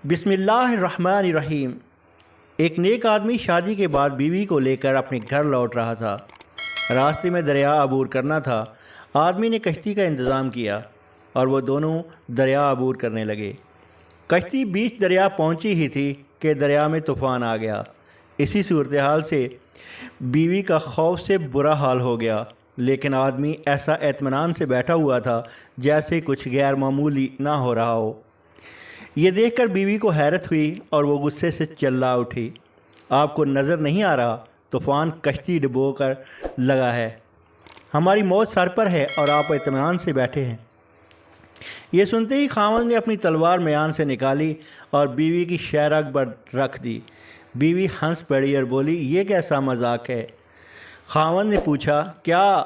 بسم اللہ الرحمن الرحیم۔ ایک نیک آدمی شادی کے بعد بیوی کو لے کر اپنے گھر لوٹ رہا تھا۔ راستے میں دریا عبور کرنا تھا۔ آدمی نے کشتی کا انتظام کیا اور وہ دونوں دریا عبور کرنے لگے۔ کشتی بیچ دریا پہنچی ہی تھی کہ دریا میں طوفان آ گیا۔ اسی صورتحال سے بیوی کا خوف سے برا حال ہو گیا، لیکن آدمی ایسا اطمینان سے بیٹھا ہوا تھا جیسے کچھ غیر معمولی نہ ہو رہا ہو۔ یہ دیکھ کر بیوی کو حیرت ہوئی اور وہ غصے سے چلا اٹھی۔ آپ کو نظر نہیں آ رہا طوفان کشتی ڈبو کر لگا ہے، ہماری موت سر پر ہے اور آپ اطمینان سے بیٹھے ہیں۔ یہ سنتے ہی خاوند نے اپنی تلوار میان سے نکالی اور بیوی کی شہرگ پر رکھ دی۔ بیوی ہنس پڑی اور بولی، یہ کیسا مذاق ہے؟ خاوند نے پوچھا، کیا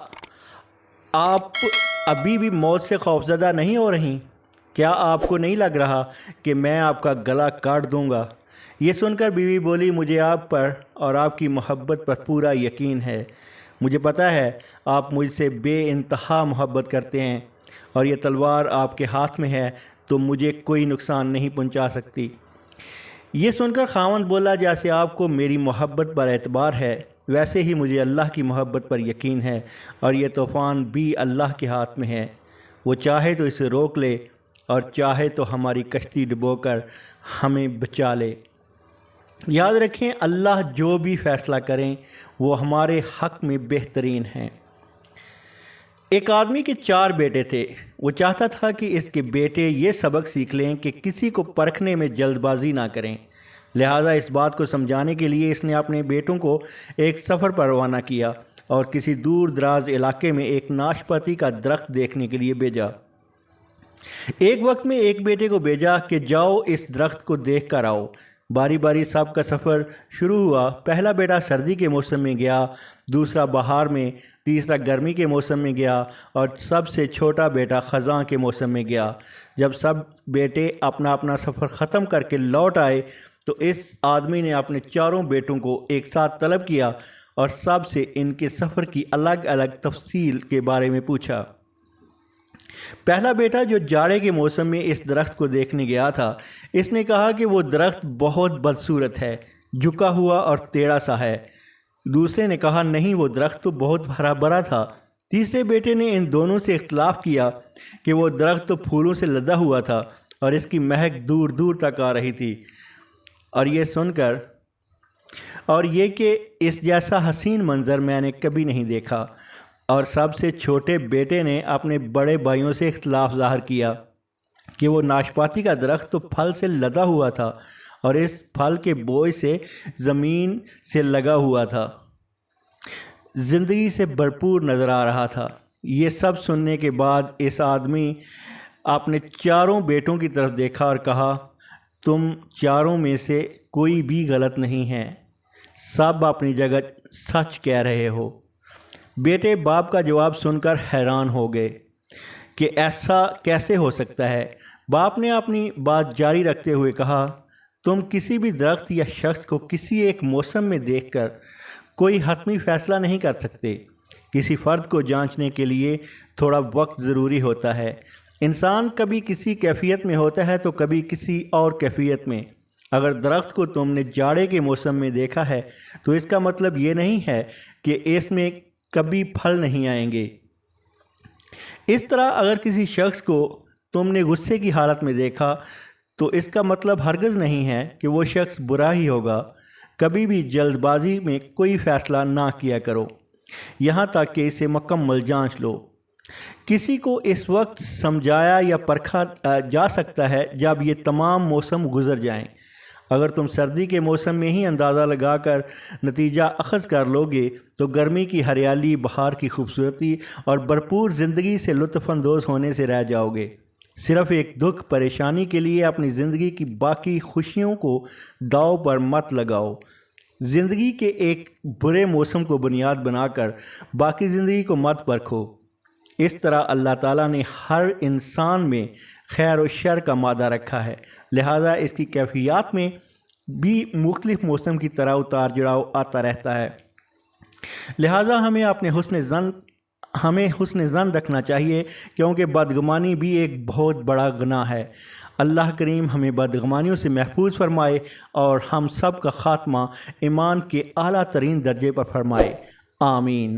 آپ ابھی بھی موت سے خوفزدہ نہیں ہو رہی؟ کیا آپ کو نہیں لگ رہا کہ میں آپ کا گلا کاٹ دوں گا؟ یہ سن کر بیوی بولی، مجھے آپ پر اور آپ کی محبت پر پورا یقین ہے۔ مجھے پتہ ہے آپ مجھ سے بے انتہا محبت کرتے ہیں اور یہ تلوار آپ کے ہاتھ میں ہے تو مجھے کوئی نقصان نہیں پہنچا سکتی۔ یہ سن کر خاوند بولا، جیسے آپ کو میری محبت پر اعتبار ہے ویسے ہی مجھے اللہ کی محبت پر یقین ہے، اور یہ طوفان بھی اللہ کے ہاتھ میں ہے۔ وہ چاہے تو اسے روک لے اور چاہے تو ہماری کشتی ڈبو کر ہمیں بچا لے۔ یاد رکھیں، اللہ جو بھی فیصلہ کریں وہ ہمارے حق میں بہترین ہیں۔ ایک آدمی کے 4 بیٹے تھے۔ وہ چاہتا تھا کہ اس کے بیٹے یہ سبق سیکھ لیں کہ کسی کو پرکھنے میں جلد بازی نہ کریں۔ لہذا اس بات کو سمجھانے کے لیے اس نے اپنے بیٹوں کو ایک سفر پر روانہ کیا اور کسی دور دراز علاقے میں ایک ناشپاتی کا درخت دیکھنے کے لیے بھیجا۔ ایک وقت میں ایک بیٹے کو بھیجا کہ جاؤ اس درخت کو دیکھ کر آؤ۔ باری باری سب کا سفر شروع ہوا۔ پہلا بیٹا سردی کے موسم میں گیا، دوسرا بہار میں، تیسرا گرمی کے موسم میں گیا اور سب سے چھوٹا بیٹا خزاں کے موسم میں گیا۔ جب سب بیٹے اپنا اپنا سفر ختم کر کے لوٹ آئے تو اس آدمی نے اپنے 4 بیٹوں کو ایک ساتھ طلب کیا اور سب سے ان کے سفر کی الگ الگ تفصیل کے بارے میں پوچھا۔ پہلا بیٹا جو جاڑے کے موسم میں اس درخت کو دیکھنے گیا تھا، اس نے کہا کہ وہ درخت بہت بدصورت ہے، جھکا ہوا اور ٹیڑھا سا ہے۔ دوسرے نے کہا، نہیں، وہ درخت تو بہت ہرا بھرا تھا۔ تیسرے بیٹے نے ان دونوں سے اختلاف کیا کہ وہ درخت تو پھولوں سے لدا ہوا تھا اور اس کی مہک دور دور تک آ رہی تھی، اور یہ سن کر کہ اس جیسا حسین منظر میں نے کبھی نہیں دیکھا۔ اور سب سے چھوٹے بیٹے نے اپنے بڑے بھائیوں سے اختلاف ظاہر کیا کہ وہ ناشپاتی کا درخت تو پھل سے لدا ہوا تھا اور اس پھل کے بوئے سے زمین سے لگا ہوا تھا، زندگی سے بھرپور نظر آ رہا تھا۔ یہ سب سننے کے بعد اس آدمی اپنے 4 بیٹوں کی طرف دیکھا اور کہا، تم 4 میں سے کوئی بھی غلط نہیں ہے، سب اپنی جگہ سچ کہہ رہے ہو۔ بیٹے باپ کا جواب سن کر حیران ہو گئے کہ ایسا کیسے ہو سکتا ہے۔ باپ نے اپنی بات جاری رکھتے ہوئے کہا، تم کسی بھی درخت یا شخص کو کسی ایک موسم میں دیکھ کر کوئی حتمی فیصلہ نہیں کر سکتے۔ کسی فرد کو جانچنے کے لیے تھوڑا وقت ضروری ہوتا ہے۔ انسان کبھی کسی کیفیت میں ہوتا ہے تو کبھی کسی اور کیفیت میں۔ اگر درخت کو تم نے جاڑے کے موسم میں دیکھا ہے تو اس کا مطلب یہ نہیں ہے کہ اس میں کبھی پھل نہیں آئیں گے۔ اس طرح اگر کسی شخص کو تم نے غصے کی حالت میں دیکھا تو اس کا مطلب ہرگز نہیں ہے کہ وہ شخص برا ہی ہوگا۔ کبھی بھی جلد بازی میں کوئی فیصلہ نہ کیا کرو، یہاں تک کہ اسے مکمل جانچ لو۔ کسی کو اس وقت سمجھایا یا پرکھا جا سکتا ہے جب یہ تمام موسم گزر جائیں۔ اگر تم سردی کے موسم میں ہی اندازہ لگا کر نتیجہ اخذ کر لو گے تو گرمی کی ہریالی، بہار کی خوبصورتی اور بھرپور زندگی سے لطف اندوز ہونے سے رہ جاؤ گے۔ صرف ایک دکھ پریشانی کے لیے اپنی زندگی کی باقی خوشیوں کو داؤ پر مت لگاؤ۔ زندگی کے ایک برے موسم کو بنیاد بنا کر باقی زندگی کو مت پرکھو۔ اس طرح اللہ تعالیٰ نے ہر انسان میں خیر و شر کا مادہ رکھا ہے، لہذا اس کی کیفیات میں بھی مختلف موسم کی طرح اتار چڑھاؤ آتا رہتا ہے۔ لہذا ہمیں حسن ظن رکھنا چاہیے، کیونکہ بدگمانی بھی ایک بہت بڑا گناہ ہے۔ اللہ کریم ہمیں بدگمانیوں سے محفوظ فرمائے اور ہم سب کا خاتمہ ایمان کے اعلیٰ ترین درجے پر فرمائے، آمین۔